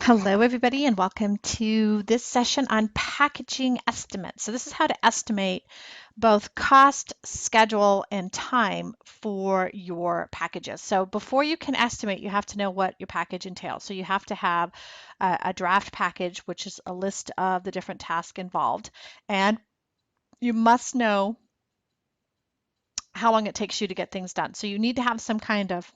Hello, everybody, and welcome to this session on packaging estimates. So this is how to estimate both cost, schedule, and time for your packages. So before you can estimate, you have to know what your package entails. So you have to have a draft package, which is a list of the different tasks involved, and you must know how long it takes you to get things done. So you need to have some kind of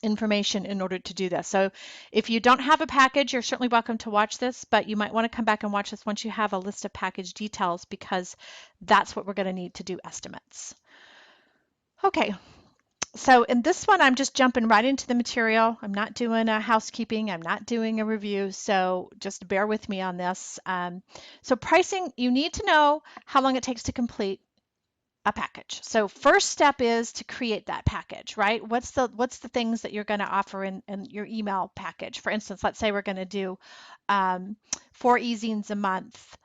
information in order to do this. So if you don't have a package, you're certainly welcome to watch this, but you might want to come back and watch this once you have a list of package details, because that's what we're going to need to do estimates. Okay, so in this one, I'm just jumping right into the material. I'm not doing a housekeeping. I'm not doing a review, so just bear with me on this. So pricing, you need to know how long it takes to complete a package. So first step is to create that package, right? What's the things that you're going to offer in your email package? For instance, let's say we're going to do 4 e-zines a month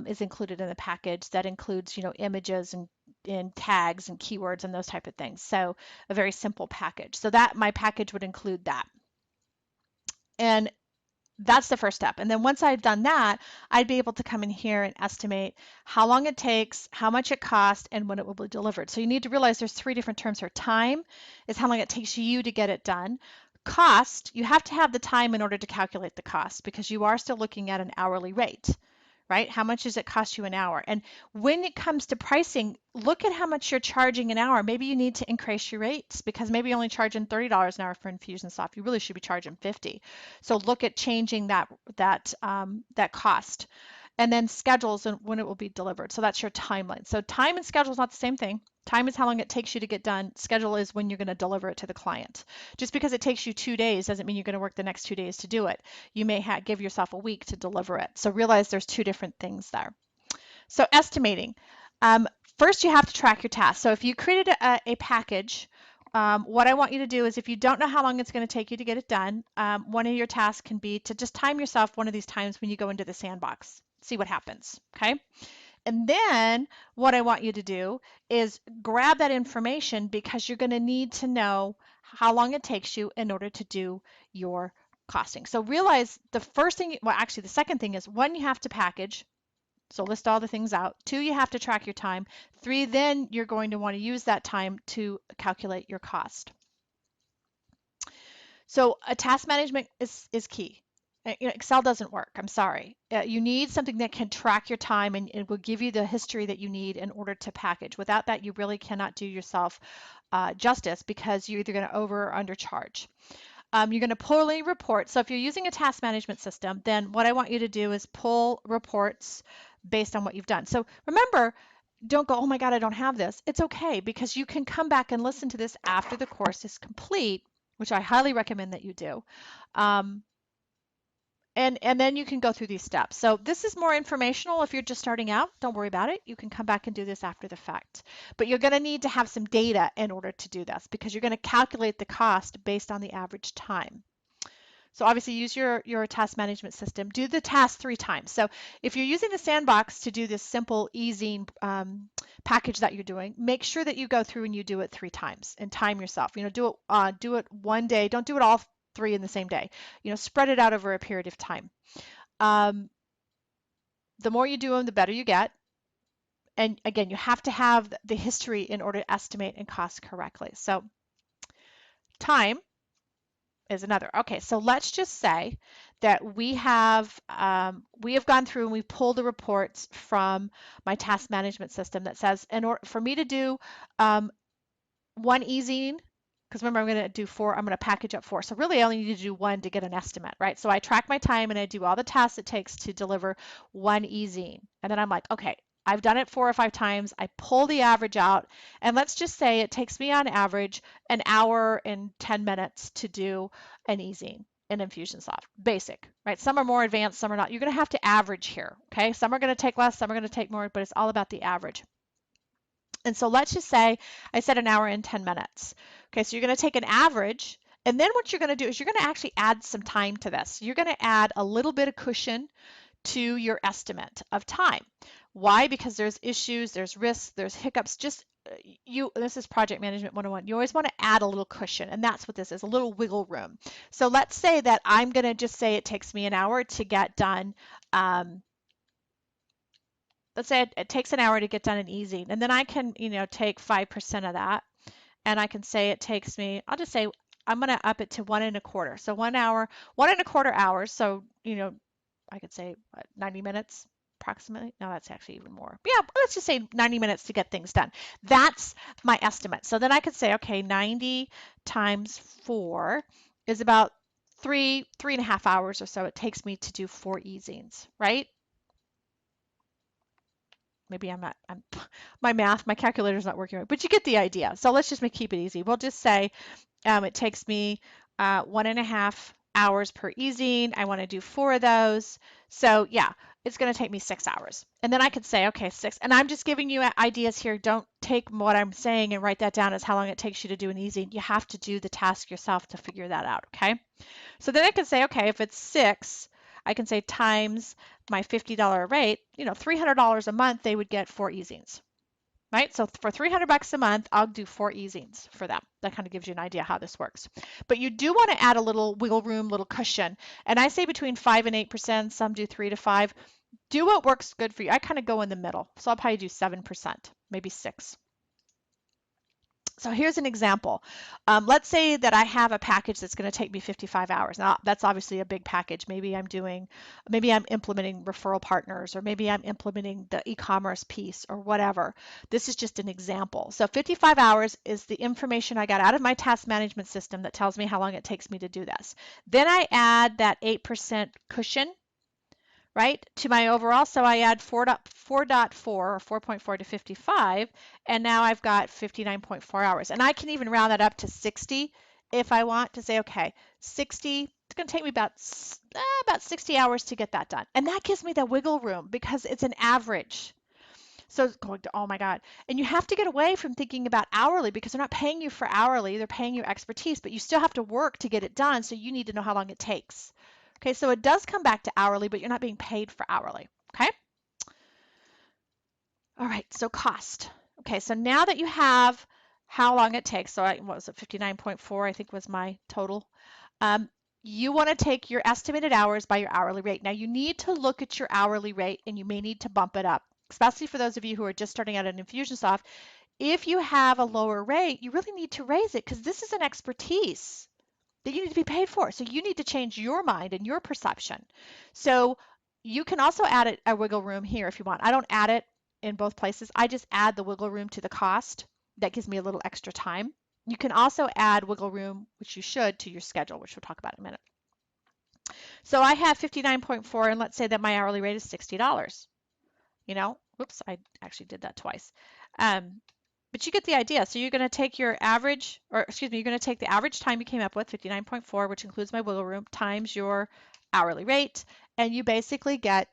is included in the package. That includes, images and tags and keywords and those type of things. So a very simple package. So that my package would include that. And that's the first step. And then once I've done that, I'd be able to come in here and estimate how long it takes, how much it costs, and when it will be delivered. So you need to realize there's 3 different terms here. Time is how long it takes you to get it done. Cost, you have to have the time in order to calculate the cost, because you are still looking at an hourly rate, right? How much does it cost you an hour? And when it comes to pricing, look at how much you're charging an hour. Maybe you need to increase your rates, because maybe you're only charging $30 an hour for Infusionsoft. You really should be charging 50. So look at changing that cost. And then schedules and when it will be delivered. So that's your timeline. So time and schedule is not the same thing. Time is how long it takes you to get done. Schedule is when you're going to deliver it to the client. Just because it takes you 2 days doesn't mean you're going to work the next 2 days to do it. You may give yourself a week to deliver it. So realize there's 2 different things there. So estimating. Um, First, you have to track your tasks. So if you created a package, what I want you to do is, if you don't know how long it's going to take you to get it done, one of your tasks can be to just time yourself one of these times when you go into the sandbox. See what happens, okay? And then what I want you to do is grab that information, because you're going to need to know how long it takes you in order to do your costing. So realize the first thing, well, actually the second thing is, 1, you have to package. So list all the things out. 2, you have to track your time. 3, then you're going to want to use that time to calculate your cost. So a task management is key. Excel doesn't work. I'm sorry. You need something that can track your time, and it will give you the history that you need in order to package. Without that, you really cannot do yourself justice, because you're either going to over or undercharge. You're going to pull a report. So if you're using a task management system, then what I want you to do is pull reports based on what you've done. So remember, don't go, oh my God, I don't have this. It's okay, because you can come back and listen to this after the course is complete, which I highly recommend that you do. And then you can go through these steps. So this is more informational. If you're just starting out, don't worry about it. You can come back and do this after the fact. But you're going to need to have some data in order to do this, because you're going to calculate the cost based on the average time. So obviously use your task management system. Do the task 3 times. So if you're using the sandbox to do this simple e-zine package that you're doing, make sure that you go through and you do it 3 times and time yourself. Do it one day. Don't do it all 3 in the same day. Spread it out over a period of time. The more you do them, the better you get. And again, you have to have the history in order to estimate and cost correctly. So time is another. Okay, so let's just say that we have gone through and we've pulled the reports from my task management system that says, in order for me to do 1 e-zine, because remember, I'm going to do 4, I'm going to package up 4. So really I only need to do 1 to get an estimate, right? So I track my time and I do all the tasks it takes to deliver 1 e-zine. And then I'm like, okay, I've done it 4 or 5 times. I pull the average out, and let's just say it takes me on average an hour and 10 minutes to do an e-zine in Infusionsoft. Basic, right? Some are more advanced, some are not. You're going to have to average here, okay? Some are going to take less, some are going to take more, but it's all about the average. And so let's just say I said an hour and 10 minutes. Okay, so you're going to take an average, and then what you're going to do is you're going to actually add some time to this. You're going to add a little bit of cushion to your estimate of time. Why? Because there's issues, there's risks, there's hiccups. Just this is project management 101. You always want to add a little cushion, and that's what this is, a little wiggle room. So let's say that I'm going to just say it takes me an hour to get done. Let's say it takes an hour to get done in easing, and then I can, take 5% of that, and I can say it takes me, I'll just say I'm going to up it to 1.25. So 1 hour, 1.25 hours. So, I could say 90 minutes approximately. No, that's actually even more. But yeah, let's just say 90 minutes to get things done. That's my estimate. So then I could say, okay, 90 times 4 is about 3.5 hours or so it takes me to do 4 easings, right? Maybe my calculator's not working right, but you get the idea. So let's just keep it easy. We'll just say it takes me 1.5 hours per easing. I want to do 4 of those. So yeah, it's going to take me 6 hours. And then I could say, okay, 6. And I'm just giving you ideas here. Don't take what I'm saying and write that down as how long it takes you to do an easing. You have to do the task yourself to figure that out, okay? So then I can say, okay, if it's 6, I can say times my $50 rate, $300 a month, they would get 4 easings, right? So for $300 a month, I'll do 4 easings for them. That kind of gives you an idea how this works. But you do want to add a little wiggle room, little cushion. And I say between 5 and 8%, some do 3 to 5. Do what works good for you. I kind of go in the middle. So I'll probably do 7%, maybe 6. So here's an example. Let's say that I have a package that's going to take me 55 hours. Now, that's obviously a big package. Maybe I'm implementing referral partners, or maybe I'm implementing the e-commerce piece or whatever. This is just an example. So 55 hours is the information I got out of my task management system that tells me how long it takes me to do this. Then I add that 8% cushion, right, to my overall. So I add 4.4 or 4.4 to 55, and now I've got 59.4 hours. And I can even round that up to 60 if I want to say, okay, 60, it's going to take me about 60 hours to get that done. And that gives me the wiggle room because it's an average. So it's going to, oh my God. And you have to get away from thinking about hourly because they're not paying you for hourly, they're paying you expertise, but you still have to work to get it done. So you need to know how long it takes. Okay, so it does come back to hourly, but you're not being paid for hourly. Okay. All right, so cost. Okay, so now that you have how long it takes, so what was it, 59.4, I think was my total. You want to take your estimated hours by your hourly rate. Now you need to look at your hourly rate and you may need to bump it up, especially for those of you who are just starting out in Infusionsoft. If you have a lower rate, you really need to raise it because this is an expertise that you need to be paid for. So you need to change your mind and your perception. So you can also add a wiggle room here if you want. I don't add it in both places. I just add the wiggle room to the cost. That gives me a little extra time. You can also add wiggle room, which you should, to your schedule, which we'll talk about in a minute. So I have 59.4, and let's say that my hourly rate is $60. Whoops, I actually did that twice. But you get the idea. So you're going to take your average, or excuse me, you're going to take the average time you came up with, 59.4, which includes my wiggle room, times your hourly rate, and you basically get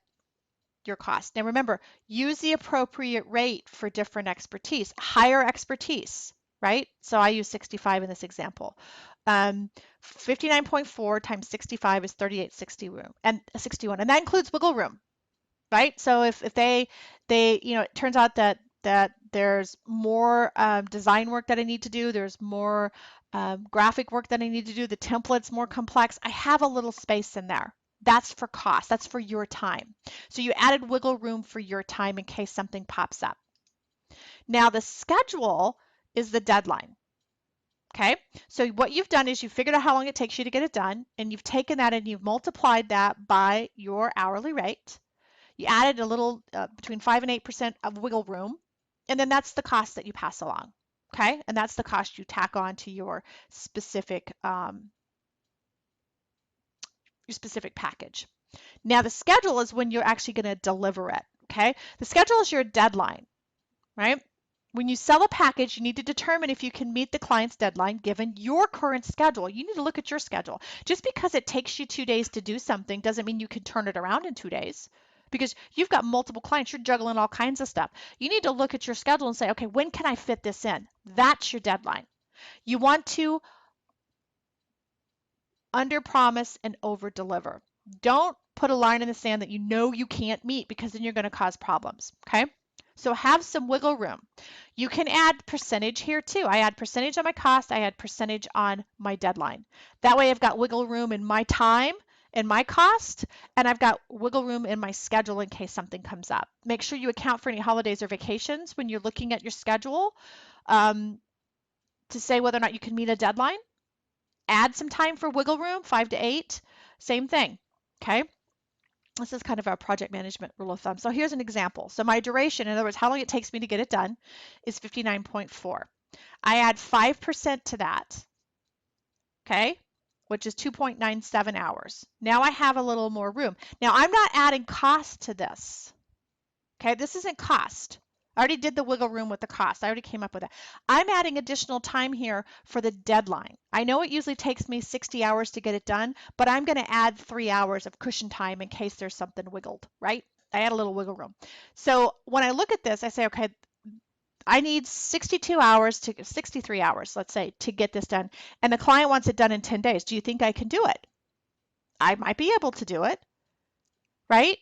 your cost. Now remember, use the appropriate rate for different expertise, higher expertise, right? So I use 65 in this example. 59.4 times 65 is 38.61, and that includes wiggle room, right? So if they it turns out that there's more design work that I need to do, there's more graphic work that I need to do, the template's more complex, I have a little space in there. That's for cost. That's for your time. So you added wiggle room for your time in case something pops up. Now the schedule is the deadline. Okay, so what you've done is you've figured out how long it takes you to get it done, and you've taken that and you've multiplied that by your hourly rate. You added a little between 5 and 8% of wiggle room, and then that's the cost that you pass along. Okay, and that's the cost you tack on to your specific package. Now the schedule is when you're actually going to deliver it. Okay, the schedule is your deadline, right? When you sell a package, you need to determine if you can meet the client's deadline given your current schedule. You need to look at your schedule. Just because it takes you 2 days to do something doesn't mean you can turn it around in 2 days, because you've got multiple clients. You're juggling all kinds of stuff. You need to look at your schedule and say, okay, when can I fit this in? That's your deadline. You want to under promise and over deliver. Don't put a line in the sand that you know you can't meet, because then you're going to cause problems. Okay. So have some wiggle room. You can add percentage here too. I add percentage on my cost, I add percentage on my deadline. That way I've got wiggle room in my time and my cost, and I've got wiggle room in my schedule in case something comes up. Make sure you account for any holidays or vacations when you're looking at your schedule to say whether or not you can meet a deadline. Add some time for wiggle room, 5 to 8, same thing, okay? This is kind of our project management rule of thumb. So here's an example. So my duration, in other words, how long it takes me to get it done, is 59.4. I add 5% to that, okay, which is 2.97 hours. Now I have a little more room. Now I'm not adding cost to this, okay? This isn't cost. I already did the wiggle room with the cost. I already came up with it. I'm adding additional time here for the deadline. I know it usually takes me 60 hours to get it done, but I'm going to add 3 hours of cushion time in case there's something wiggled, right? I add a little wiggle room. So when I look at this, I say, okay, I need 62 hours to 63 hours, let's say, to get this done. And the client wants it done in 10 days. Do you think I can do it? I might be able to do it, right?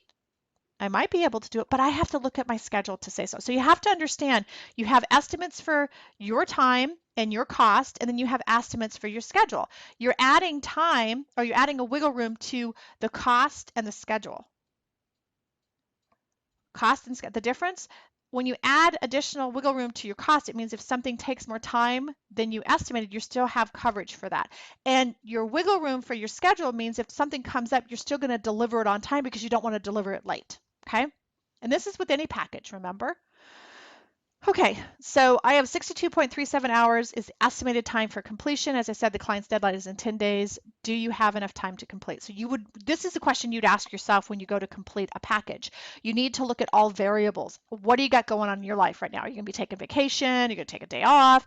I might be able to do it, but I have to look at my schedule to say so. So you have to understand you have estimates for your time and your cost, and then you have estimates for your schedule. You're adding time or you're adding a wiggle room to the cost and the schedule. Cost and the difference, when you add additional wiggle room to your cost, it means if something takes more time than you estimated, you still have coverage for that. And your wiggle room for your schedule means if something comes up, you're still going to deliver it on time because you don't want to deliver it late. Okay? And this is with any package, remember? Okay, so I have 62.37 hours is estimated time for completion. As I said, the client's deadline is in 10 days. Do you have enough time to complete? So this is a question you'd ask yourself when you go to complete a package. You need to look at all variables. What do you got going on in your life right now? Are you going to be taking vacation? Are you going to take a day off?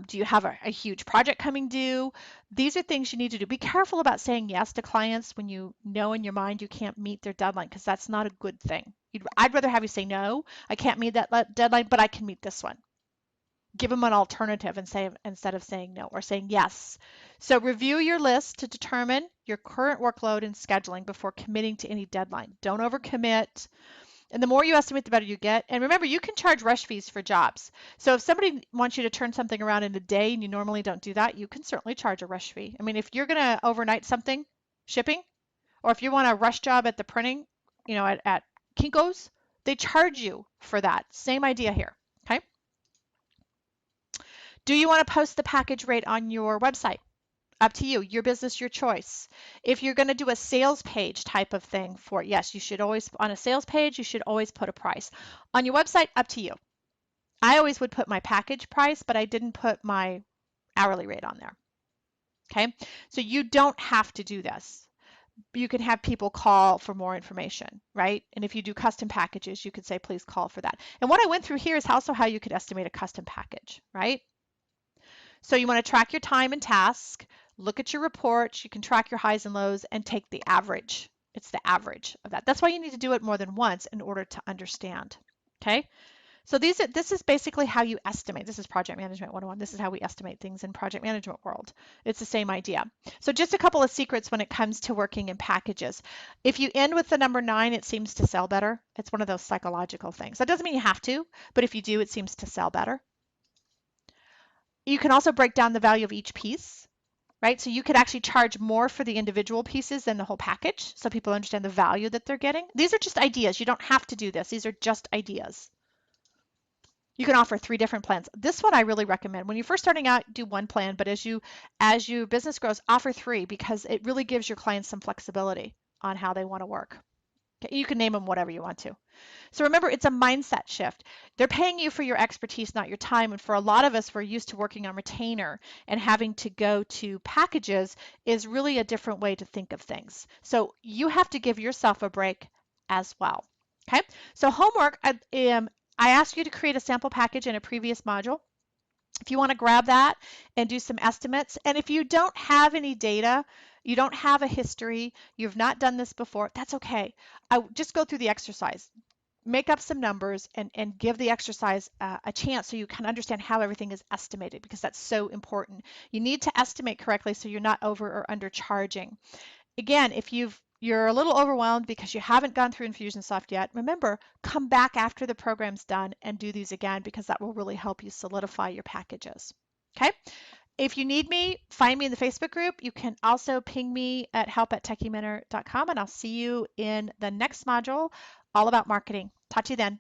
Do you have a huge project coming due? These are things you need to do. Be careful about saying yes to clients when you know in your mind you can't meet their deadline, because that's not a good thing. I'd rather have you say no, I can't meet that deadline, but I can meet this one. Give them an alternative and say instead of saying no or saying yes. So review your list to determine your current workload and scheduling before committing to any deadline. Don't overcommit. And the more you estimate, the better you get. And remember, you can charge rush fees for jobs. So if somebody wants you to turn something around in a day and you normally don't do that, you can certainly charge a rush fee. I mean, if you're going to overnight something, shipping, or if you want a rush job at the printing, at Kinko's, they charge you for that. Same idea here, okay? Do you want to post the package rate on your website? Up to you, your business, your choice. If you're going to do a sales page type of thing for it, yes, you should always, on a sales page, you should always put a price. On your website, up to you. I always would put my package price, but I didn't put my hourly rate on there, okay? So you don't have to do this. You can have people call for more information, right? And if you do custom packages, you could say, please call for that. And what I went through here is also how you could estimate a custom package, right? So you want to track your time and task, look at your reports, you can track your highs and lows and take the average. It's the average of that. That's why you need to do it more than once in order to understand, okay? So this is basically how you estimate. This is Project Management 101. This is how we estimate things in project management world. It's the same idea. So just a couple of secrets when it comes to working in packages. If you end with the number 9, it seems to sell better. It's one of those psychological things. That doesn't mean you have to, but if you do, it seems to sell better. You can also break down the value of each piece, right? So you could actually charge more for the individual pieces than the whole package, so people understand the value that they're getting. These are just ideas. You don't have to do this. These are just ideas. You can offer 3 different plans. This one I really recommend. When you're first starting out, do one plan, but as your business grows, offer 3 because it really gives your clients some flexibility on how they want to work. Okay, you can name them whatever you want to. So remember, it's a mindset shift. They're paying you for your expertise, not your time. And for a lot of us, we're used to working on retainer, and having to go to packages is really a different way to think of things. So you have to give yourself a break as well. Okay, so homework, I asked you to create a sample package in a previous module. If you want to grab that and do some estimates, and if you don't have any data, you don't have a history, you've not done this before, that's okay. Just go through the exercise. Make up some numbers and give the exercise a chance so you can understand how everything is estimated, because that's so important. You need to estimate correctly so you're not over or undercharging. Again, if you've you're a little overwhelmed because you haven't gone through Infusionsoft yet, remember, come back after the program's done and do these again because that will really help you solidify your packages. Okay? If you need me, find me in the Facebook group. You can also ping me at help@techiementor.com, and I'll see you in the next module all about marketing. Talk to you then.